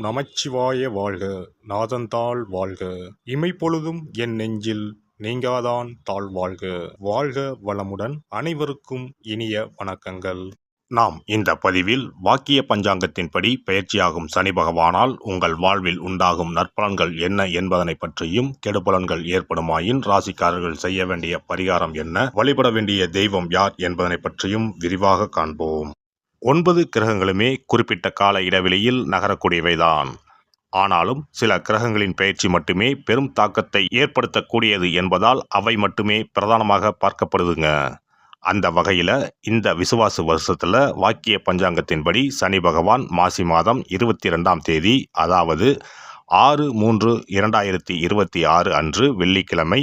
நமச்சிவாய வாழ்க. நாதன்தாள் வாழ்க. இமைப்பொழுதும் என் நெஞ்சில் நீங்காதான் தாழ் வாழ்க. வாழ்க வளமுடன். அனைவருக்கும் இனிய வணக்கங்கள். நாம் இந்த பதிவில் வாக்கிய பஞ்சாங்கத்தின்படி பயிற்சியாகும் சனி பகவானால் உங்கள் வாழ்வில் உண்டாகும் நற்பலன்கள் என்ன என்பதனை பற்றியும், கெடுபலன்கள் ஏற்படுமாயின் ராசிக்காரர்கள் செய்ய வேண்டிய பரிகாரம் என்ன, வழிபட வேண்டிய தெய்வம் யார் என்பதனை பற்றியும் விரிவாக காண்போம். 9 கிரகங்களுமே குறிப்பிட்ட கால இடைவெளியில் நகரக்கூடியவைதான். ஆனாலும் சில கிரகங்களின் பயிற்சி மட்டுமே பெரும் தாக்கத்தை ஏற்படுத்தக்கூடியது என்பதால் அவை மட்டுமே பிரதானமாக பார்க்கப்படுதுங்க. அந்த வகையில் இந்த விசுவாச வருஷத்தில் வாக்கிய பஞ்சாங்கத்தின்படி சனி பகவான் மாசி மாதம் 22ஆம் தேதி, அதாவது 6/3/2026 அன்று வெள்ளிக்கிழமை,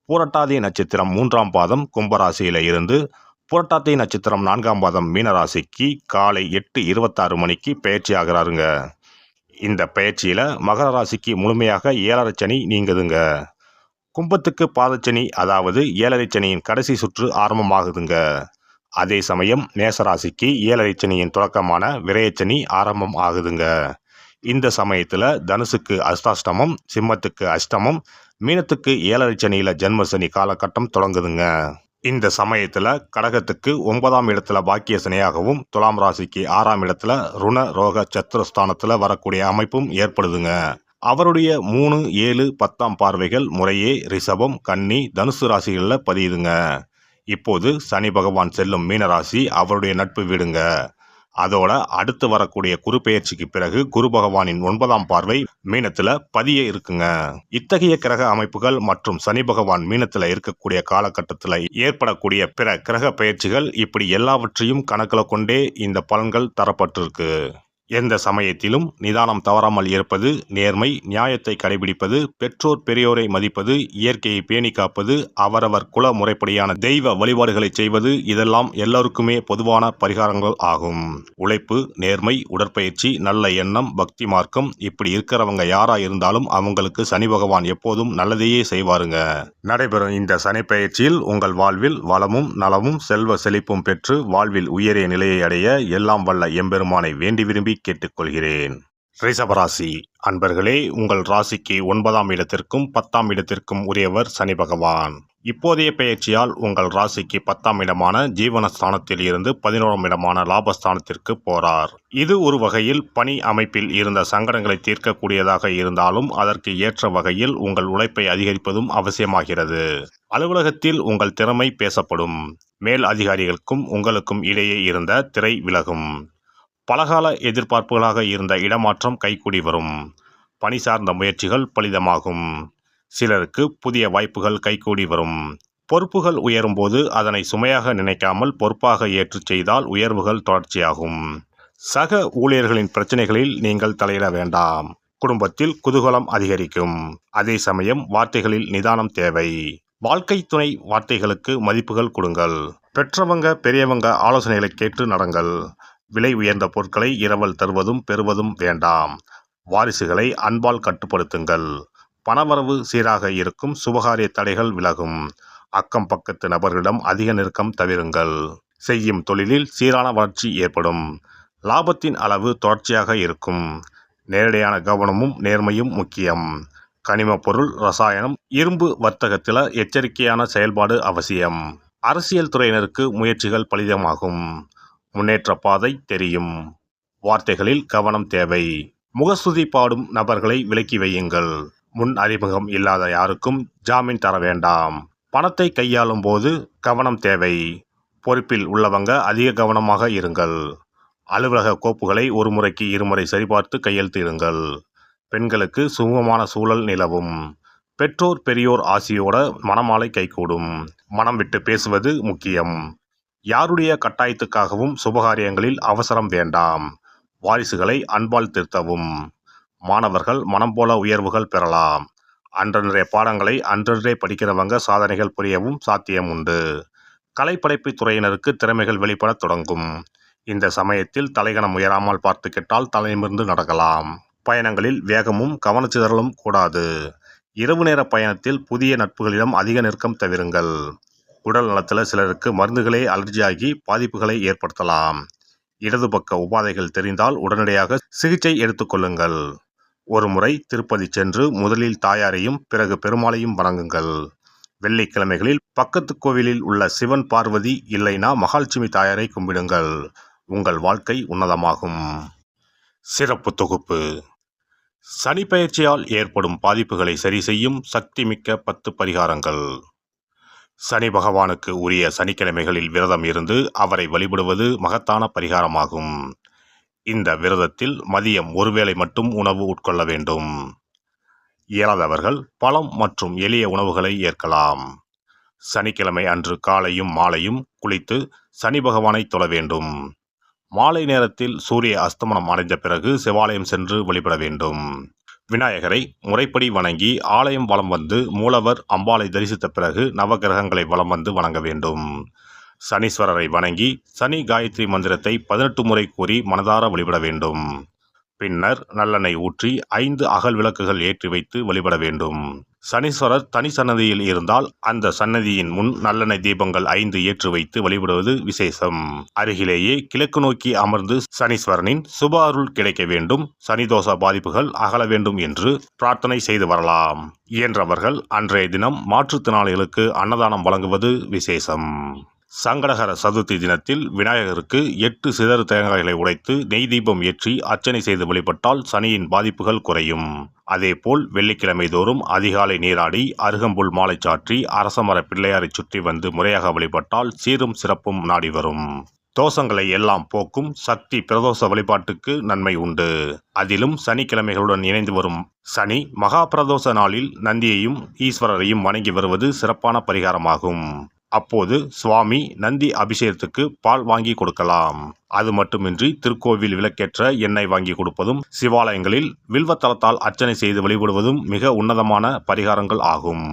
பூரட்டாதி நட்சத்திரம் 3ஆம் பாதம் கும்பராசியில் இருந்து புரட்டாதி நட்சத்திரம் 4ஆம் பாதம் மீனராசிக்கு காலை 8:26 மணிக்கு பயிற்சி ஆகிறாருங்க. இந்த பயிற்சியில் மகர ராசிக்கு முழுமையாக 7.5 சனி நீங்குதுங்க. கும்பத்துக்கு பாதச்சனி, அதாவது 7.5 சனியின் கடைசி சுற்று ஆரம்பமாகுதுங்க. அதே சமயம் மேசராசிக்கு 7.5 சனியின் தொடக்கமான விரயச்சனி ஆரம்பம் ஆகுதுங்க. இந்த சமயத்தில் தனுசுக்கு அஷ்டாஷ்டமம், சிம்மத்துக்கு அஷ்டமம், மீனத்துக்கு 7.5 சனியில் ஜென்மசனி காலகட்டம் தொடங்குதுங்க. இந்த சமயத்தில் கடகத்துக்கு 9ஆம் இடத்துல பாக்கிய சனியாகவும், துலாம் ராசிக்கு 6ஆம் இடத்துல ருண ரோக சத்துரஸ்தானத்தில் வரக்கூடிய அமைப்பும் ஏற்படுதுங்க. அவருடைய 3, 7, 10ஆம் பார்வைகள் முறையே ரிஷபம், கன்னி, தனுசு ராசிகளில் பதியுதுங்க. இப்போது சனி பகவான் செல்லும் மீனராசி அவருடைய நட்பு வீடுங்க. அதோட அடுத்து வரக்கூடிய குரு பெயர்ச்சிக்கு பிறகு குரு பகவானின் 9ஆம் பார்வை மீனத்துல பதிய இருக்குங்க. இத்தகைய கிரக அமைப்புகள் மற்றும் சனி பகவான் மீனத்துல இருக்கக்கூடிய காலகட்டத்தில் ஏற்படக்கூடிய பிற கிரக பெயர்ச்சிகள், இப்படி எல்லாவற்றையும் கணக்கில் கொண்டே இந்த பலன்கள் தரப்பட்டிருக்கு. எந்த சமயத்திலும் நிதானம் தவறாமல் இருப்பது, நேர்மை, நியாயத்தை கடைபிடிப்பது, பெற்றோர் பெரியோரை மதிப்பது, இயற்கையை பேணி காப்பது, அவரவர் குல முறைப்படியான தெய்வ வழிபாடுகளை செய்வது, இதெல்லாம் எல்லோருக்குமே பொதுவான பரிகாரங்கள் ஆகும். உழைப்பு, நேர்மை, உடற்பயிற்சி, நல்ல எண்ணம், பக்தி மார்க்கம், இப்படி இருக்கிறவங்க யாரா இருந்தாலும் அவங்களுக்கு சனி பகவான் எப்போதும் நல்லதையே செய்வாருங்க. நடைபெறும் இந்த சனி பயிற்சியில் உங்கள் வாழ்வில் வளமும் நலமும் செல்வ செழிப்பும் பெற்று வாழ்வில் உயரிய நிலையை அடைய எல்லாம் வல்ல எம்பெருமானை வேண்டி விரும்பி கேட்டுக்கொள்கிறேன். ரிஷபராசி அன்பர்களே, உங்கள் ராசிக்கு 9ஆம் இடத்திற்கும் 10ஆம் இடத்திற்கும் உரியவர் சனி பகவான். இப்போதைய பெயர்ச்சியால் உங்கள் ராசிக்கு 10ஆம் இடமான ஜீவனஸ்தானத்தில் இருந்து 11ஆம் இடமான லாபஸ்தானத்திற்கு போறார். இது ஒரு வகையில் பணி அமைப்பில் இருந்த சங்கடங்களை தீர்க்கக்கூடியதாக இருந்தாலும் அதற்கு ஏற்ற வகையில் உங்கள் உழைப்பை அதிகரிப்பதும் அவசியமாகிறது. அலுவலகத்தில் உங்கள் திறமை பேசப்படும். மேல் அதிகாரிகளுக்கும் உங்களுக்கும் இடையே இருந்த திரை விலகும். பலகால எதிர்பார்ப்புகளாக இருந்த இடமாற்றம் கைகூடி வரும். பணி சார்ந்த முயற்சிகள் பலிதமாகும். சிலருக்கு புதிய வாய்ப்புகள் கைகூடி வரும். பொறுப்புகள் உயரும் போது அதனை சுமையாக நினைக்காமல் பொறுப்பாக ஏற்று செய்தால் உயர்வுகள் தொடர்ச்சியாகும். சக ஊழியர்களின் பிரச்சனைகளில் நீங்கள் தலையிட வேண்டாம். குடும்பத்தில் குதூகலம் அதிகரிக்கும். அதே சமயம் வார்த்தைகளில் நிதானம் தேவை. வாழ்க்கை துணை வார்த்தைகளுக்கு மதிப்புகள் கொடுங்கள். பெற்றவங்க பெரியவங்க ஆலோசனைகளை கேட்டு நடங்கள். விலை உயர்ந்த பொருட்களை இரவல் தருவதும் பெறுவதும் வேண்டாம். வாரிசுகளை அன்பால் கட்டுப்படுத்துங்கள். பணவரவு சீராக இருக்கும். சுபகாரிய தடைகள் விலகும். அக்கம் பக்கத்து நபர்களிடம் அதிக நெருக்கம் தவிருங்கள். செய்யும் தொழிலில் சீரான வளர்ச்சி ஏற்படும். லாபத்தின் அளவு தொடர்ச்சியாக இருக்கும். நேரடியான கவனமும் நேர்மையும் முக்கியம். கனிம பொருள், ரசாயனம், இரும்பு வர்த்தகத்தில் எச்சரிக்கையான செயல்பாடு அவசியம். அரசியல் துறையினருக்கு முயற்சிகள் பலிதமாகும். முன்னேற்ற பாதை தெரியும். வார்த்தைகளில் கவனம் தேவை. முகஸ்துதி பாடும் நபர்களை விலக்கி வையுங்கள். முன் அறிமுகம் இல்லாத யாருக்கும் ஜாமீன் தர வேண்டாம். பணத்தை கையாளும் போது கவனம் தேவை. பொறுப்பில் உள்ளவங்க அதிக கவனமாக இருங்கள். அலுவலக கோப்புகளை ஒரு முறைக்கு 2 முறை சரிபார்த்து கையெழுத்திடுங்கள். பெண்களுக்கு சுமூகமான சூழல் நிலவும். பெற்றோர் பெரியோர் ஆசியோட மனமாலை கைகூடும். மனம் விட்டு பேசுவது முக்கியம். யாருடைய கட்டாயத்துக்காகவும் சுபகாரியங்களில் அவசரம் வேண்டாம். வாரிசுகளை அன்பால் திருத்தவும். மாணவர்கள் மனம் போல உயர்வுகள் பெறலாம். அன்றன்றைய பாடங்களை அன்றன்றே படிக்கிறவங்க சாதனைகள் புரியவும் சாத்தியம் உண்டு. கலைப்படைப்பு துறையினருக்கு திறமைகள் வெளிப்பட தொடங்கும். இந்த சமயத்தில் தலைகணம் உயராமல் பார்த்துக்கிட்டால் தலைநிமிர்ந்து நடக்கலாம். பயணங்களில் வேகமும் கவனச்சிதறலும் கூடாது. இரவு நேர பயணத்தில் புதிய நட்புகளிடம் அதிக நெருக்கம் தவிருங்கள். உடல் நலத்தில் சிலருக்கு மருந்துகளே அலர்ஜியாகி பாதிப்புகளை ஏற்படுத்தலாம். இடது பக்க உபாதைகள் தெரிந்தால் உடனடியாக சிகிச்சை எடுத்துக்கொள்ளுங்கள். ஒருமுறை திருப்பதி சென்று முதலில் தாயாரையும் பிறகு பெருமாளையும் வணங்குங்கள். வெள்ளிக்கிழமைகளில் பக்கத்து கோவிலில் உள்ள சிவன் பார்வதி இல்லைனா மகாலட்சுமி தாயாரை கும்பிடுங்கள். உங்கள் வாழ்க்கை உன்னதமாகும். சிறப்பு தொகுப்பு: சனி பெயர்ச்சியால் ஏற்படும் பாதிப்புகளை சரி செய்யும் சக்தி மிக்க 10 பரிகாரங்கள். சனி பகவானுக்கு உரிய சனிக்கிழமைகளில் விரதம் இருந்து அவரை வழிபடுவது மகத்தான பரிகாரமாகும். இந்த விரதத்தில் மதியம் ஒருவேளை மட்டும் உணவு உட்கொள்ள வேண்டும். இயலாதவர்கள் பழம் மற்றும் எளிய உணவுகளை ஏற்கலாம். சனிக்கிழமை அன்று காலையும் மாலையும் குளித்து சனி பகவானை தொழ வேண்டும். மாலை நேரத்தில் சூரிய அஸ்தமனம் அடைந்த பிறகு சிவாலயம் சென்று வழிபட வேண்டும். விநாயகரை முறைப்படி வணங்கி ஆலயம் வலம் வந்து மூலவர் அம்பாளை தரிசித்த பிறகு நவகிரகங்களை வலம் வந்து வணங்க வேண்டும். சனீஸ்வரரை வணங்கி சனி காயத்ரி மந்திரத்தை 18 முறை கூறி மனதார வழிபட வேண்டும். பின்னர் நல்லெண்ணெய் ஊற்றி 5 அகல் விளக்குகள் ஏற்றி வைத்து வழிபட வேண்டும். சனீஸ்வரர் தனி சன்னதியில் இருந்தால் அந்த சன்னதியின் முன் நல்லெண்ணெய் தீபங்கள் 5 ஏற்றி வைத்து வழிபடுவது விசேஷம். அருகிலேயே கிழக்கு நோக்கி அமர்ந்து சனீஸ்வரனின் சுப அருள் கிடைக்க வேண்டும், சனிதோஷ பாதிப்புகள் அகல வேண்டும் என்று பிரார்த்தனை செய்து வரலாம். இயன்றவர்கள் அன்றைய தினம் மாற்றுத்திறனாளிகளுக்கு அன்னதானம் வழங்குவது விசேஷம். சங்கடகர சதுர்த்தி தினத்தில் விநாயகருக்கு 8 சிதறு தேங்காய்களை உடைத்து நெய் தீபம் ஏற்றி அர்ச்சனை செய்து வழிபட்டால் சனியின் பாதிப்புகள் குறையும். அதேபோல் வெள்ளிக்கிழமை தோறும் அதிகாலை நீராடி அருகம்புல் மாலை சாற்றி அரசமர பிள்ளையாரை சுற்றி வந்து முறையாக வழிபட்டால் சீரும் சிறப்பும் நாடி வரும். தோஷங்களை எல்லாம் போக்கும் சக்தி பிரதோஷ வழிபாட்டுக்கு நன்மை உண்டு. அதிலும் சனிக்கிழமைகளுடன் இணைந்து வரும் சனி மகா பிரதோஷ நாளில் நந்தியையும் ஈஸ்வரரையும் வணங்கி வருவது சிறப்பான பரிகாரமாகும். அப்போது சுவாமி நந்தி அபிஷேகத்துக்கு பால் வாங்கி கொடுக்கலாம். அது மட்டுமின்றி திருக்கோவில் விளக்கேற்ற எண்ணெய் வாங்கி கொடுப்பதும் சிவாலயங்களில் வில்வத்தலத்தால் அர்ச்சனை செய்து வழிபடுவதும் மிக உன்னதமான பரிகாரங்கள் ஆகும்.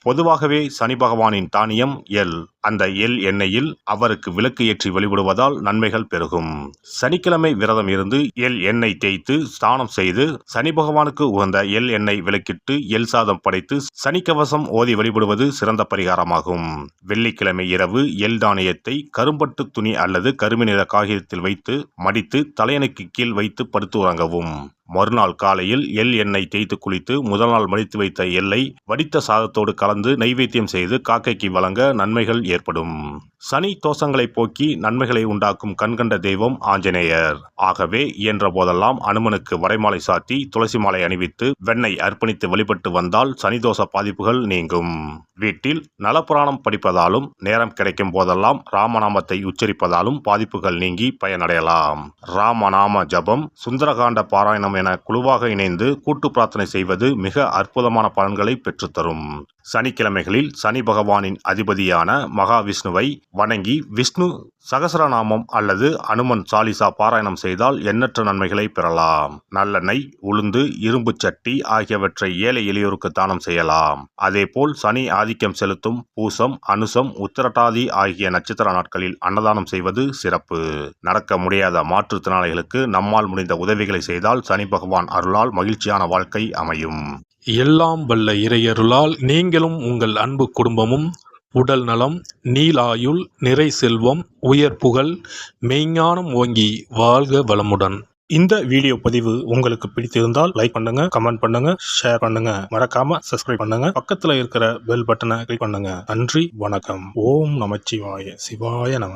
பொதுவாகவே சனி பகவானின் தானியம் எள். அந்த எள் எண்ணெயில் அவருக்கு விளக்கு ஏற்றி வழிபடுவதால் நன்மைகள் பெருகும். சனிக்கிழமை விரதம் இருந்து எள் எண்ணெய் தேய்த்து ஸ்நானம் செய்து சனி பகவானுக்கு உகந்த எள் எண்ணெய் விளக்கிட்டு எள் சாதம் படைத்து சனிக்கவசம் ஓதி வழிபடுவது சிறந்த பரிகாரமாகும். வெள்ளிக்கிழமை இரவு எள் தானியத்தை கரும்பட்டு துணி அல்லது கருமை நிற காகிதத்தில் வைத்து மடித்து தலையணைக்கு கீழ் வைத்து படுத்து உறங்கவும். மறுநாள் காலையில் எள் எண்ணெய் தேய்த்து குளித்து முதல் நாள் மடித்து வைத்த எள்ளை வடித்த சாதத்தோடு கலந்து நைவேத்தியம் செய்து காக்கைக்கு வழங்க நன்மைகள் ஏற்படும். சனி தோஷங்களை போக்கி நன்மைகளை உண்டாக்கும் கண்கண்ட தெய்வம் ஆஞ்சநேயர். ஆகவே இயன்ற போதெல்லாம் அனுமனுக்கு வரைமாலை சாத்தி துளசி மாலை அணிவித்து வெண்ணெய் அர்ப்பணித்து வழிபட்டு வந்தால் சனிதோஷ பாதிப்புகள் நீங்கும். வீட்டில் நலப்புராணம் படிப்பதாலும் நேரம் கிடைக்கும் போதெல்லாம் ராமநாமத்தை உச்சரிப்பதாலும் பாதிப்புகள் நீங்கி பயனடையலாம். ராமநாம ஜபம், சுந்தரகாண்ட பாராயணம் என குழுவாக இணைந்து கூட்டு பிரார்த்தனை செய்வது மிக அற்புதமான பலன்களை பெற்றுத்தரும். சனிக்கிழமைகளில் சனி பகவானின் அதிபதியான மகாவிஷ்ணுவை வணங்கி விஷ்ணு சகசரநாமம் அல்லது அனுமன் சாலிசா பாராயணம் செய்தால் எண்ணற்ற நன்மைகளை பெறலாம். நல்லெண்ணெய், உளுந்து, இரும்பு சட்டி ஆகியவற்றை ஏழை எளியோருக்கு தானம் செய்யலாம். அதேபோல் சனி ஆதிக்கம் செலுத்தும் பூசம், அனுசம், உத்திரட்டாதி ஆகிய நட்சத்திர நாட்களில் அன்னதானம் செய்வது சிறப்பு. நடக்க முடியாத மாற்றுத்திறனாளிகளுக்கு நம்மால் முடிந்த உதவிகளை செய்தால் சனி பகவான் அருளால் மகிழ்ச்சியான வாழ்க்கை அமையும். எல்லாம் வல்ல இறையருளால் நீங்களும் உங்கள் அன்பு குடும்பமும் உடல் நலம், நீலாயுள், நிறை செல்வம், உயர் புகழ், மெய்ஞானம் ஓங்கி வாழ்க வளமுடன். இந்த வீடியோ பதிவு உங்களுக்கு பிடித்திருந்தால் லைக் பண்ணுங்க, கமெண்ட் பண்ணுங்க, ஷேர் பண்ணுங்க, மறக்காம சப்ஸ்கிரைப் பண்ணுங்க, பக்கத்துல இருக்கிற பெல் பட்டனை கிளிக் பண்ணுங்க. நன்றி, வணக்கம். ஓம் நமச்சிவாய. சிவாய நம.